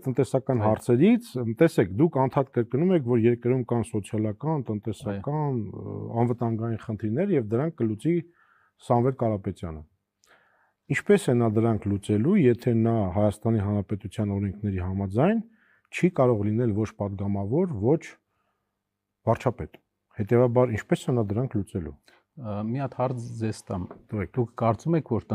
տնտեսական հարցերից, տեսեք, դուք անդադ կրկնում եք, որ երկրում կան սոցիալական, տնտեսական, անվտանգային խնդիրներ եւ դրանք կլուծի Սամվել Կարապետյանը։ Ինչպես է նա դրանք լուծելու, եթե նա Հայաստանի Հանրապետության օրենքների համաձայն չի կարող լինել ոչ падգամավոր, ոչ վարչապետ։ Հետևաբար ինչպես է նա դրանք լուծելու։ Մի հատ հարց ձեզ տամ։ Դուք կարծում եք, որ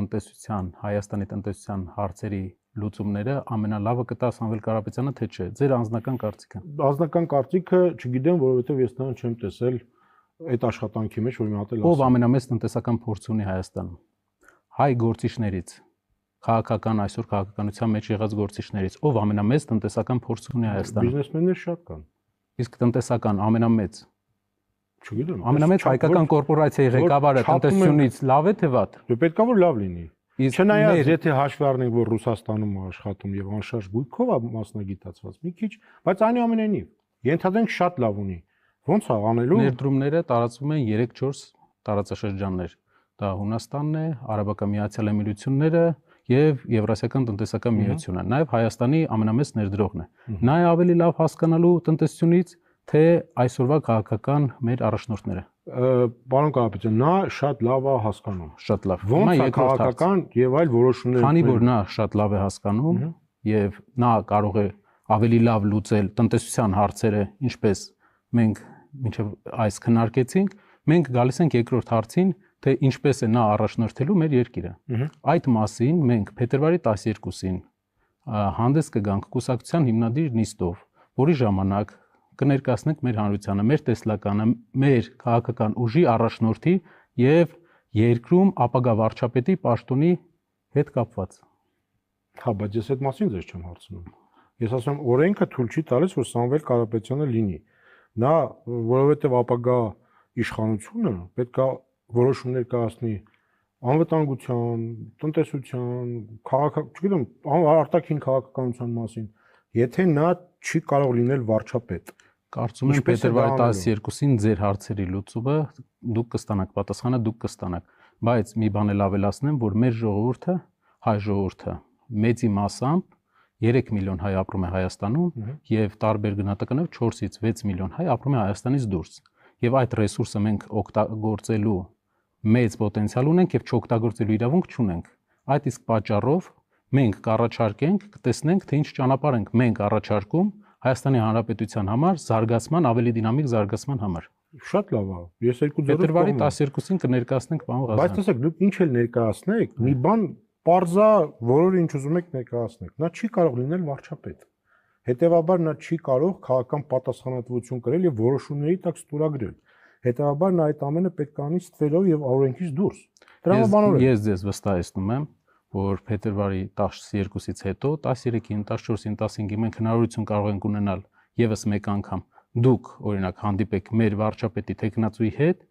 Հայաստանի տնտեսության հարցերի լուծումները ամենալավը կտա Սամվել Կարապետյանը, թե չէ։ Ձեր անձնական կարծիքը։ Անձնական կարծիքը չգիտեմ, որովհետև ես նրան չեմ տեսել այդ աշխատանքի մեջ, որ մի հատ էլ ով ամենամեծ տնտեսական փորձ ունի Հայաստանում։ Հայ գործիչներից, քաղաքական այսօր քաղաքականության մեջ եղած գործիչներից, ով ամենամեծ տնտեսական փորձ ունի Հայաստանում։ Բիզնեսմեններ շատ կան։ Իսկ տնտեսական ամենամեծ չգիտեմ, ամենամեծ հայկական կորպորացիայի ղեկավարը տնտեսությունից լավ է թե վատ։ Դե պետքա որ լավ լինի։ Չնայած եթե հաշվի առնենք, որ Ռուսաստանում է աշխատում եւ անշարժ գույքով է մասնագիտացված, մի քիչ, բայց այնուամենայնիվ ենթադրենք շատ լավ ունի։ Ոնց է անելու։ Ներդրումները տարածվում են 3-4 տարածաշրջաններ։ Դա Հունաստանն է, Արաբական Միացյալ Էմիրությունները եւ Եվրասիական տնտեսական միությունը, նաեւ Հայաստանի ամենամեծ ներդրողն է։ Նա է ավելի լավ հասկանալու տնտեսությունից, թե այսօրվա քաղաքական մեր առաջնորդները։ Պարոն Կարապետյան, նա շատ լավ է հասկանում։ Շատ լավ։ Ոնց է քաղաքական եւ այլ որոշումներ։ Քանի որ նա շատ լավ է հասկանում եւ նա կարող է ավելի լավ լուծել տնտեսության հարցերը, ինչպես մենք մինչև այս քննարկեցինք, մենք գալիս ենք երկրորդ հարցին, թե ինչպես է նա առաջնորդելու մեր երկիրը։ Այդ մասին մենք փետրվարի 12-ին հանդես կգանք կուսակցության հիմնադիր նիստով, որի ժամանակ կներկայացնենք մեր հանրությանը, մեր տեսլականը, մեր քաղաքական ուժի առաջնորդի եւ երկրում ապագա վարչապետի պաշտոնի հետ կապված։ Հա, բայց ես այդ մասին ձեզ չեմ հարցնում։ Ես ասում եմ, օրենքը թույլ չի տալիս, որ Սամվել Կարապետյանը լինի։ Նա, որովհետեւ ապագա իշխանությունը պետք է որոշումներ կայացնի անվտանգության, տնտեսության, չգիտեմ, արտաքին քաղաքականության մասին, եթե նա չի կարող լինել վարչապետ։ Կարծում եմ փետրվարի 12-ին ձեր հարցերի լուծումը դուք կստանաք, պատասխանը դուք կստանաք, բայց մի բան էլ ավելացնեմ, որ մեր ժողովուրդը, հայ ժողովուրդը մեծի մասամբ 3 միլիոն հայ ապրում է Հայաստանում եւ տարբեր գնահատականով 4-ից 6 միլիոն հայ ապրում է Հայաստանից դուրս։ Եվ այդ ռեսուրսը մենք օգտագործելու մեծ պոտենցիալ ունենք եւ չօգտագործելու իրավունք չունենք։ Այդ իսկ պատճառով մենք կառաջարկենք, կտեսնենք, թե ինչ ճանապարհ ենք մենք առաջարկում Հայաստանի Հանրապետության համար զարգացման, ավելի դինամիկ զարգացման համար։ Շատ լավ է։ Ես երկու ձեռով փետրվարի 12-ին կներկայացնենք պարոն Ղազարյան։ Բայց տեսեք, դուք ինչ էլ ներկայացնեք, մի բան պարզա, որը ինչ ուզում եք ներկայացնեք։ Նա չի կարող լինել վարչապետ։ Հետևաբար նա չի կարող քաղաքական պատասխանատվություն կրել եւ որոշումների տակ ստորագրել։ Հետևաբար նա այդ ամենը պետք է անի ստվերով եւ օրենքից դուրս։ Տրամաբանորեն։ Ես ձեզ վստահեցնում եմ, որ փետրվարի 12-ից հետո 13-ին, 14-ին, 15-ին մենք հնարավորություն կարող ենք ունենալ եւս մեկ անգամ դուք օրինակ հանդիպեք մեր վարչապետի տեխնացուի հետ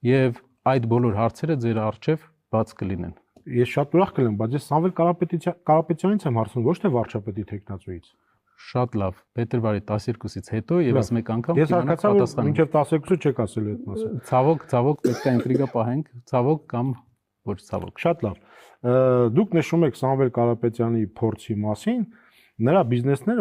եւ այդ բոլոր հարցերը ձեր առջեւ բաց կլինեն։ Ես շատ ուրախ կլինեմ, բայց ես Սամվել Կարապետյանից եմ հարցնում, ոչ թե վարչապետի տեխնացուից։ Շատ լավ, փետրվարի 12-ից հետո եւս մեկ անգամ ես հասկացա, որ մինչեւ 12-ը չեք ասելու այդ մասը։ Ցավոք, պետք է ինտրիգա պահենք, ցավոք կամ ոչ ցավոք։ Շատ լավ։ Դուք նշում եք Սամվել Կարապետյանի փորձի մասին, նրա բիզնեսները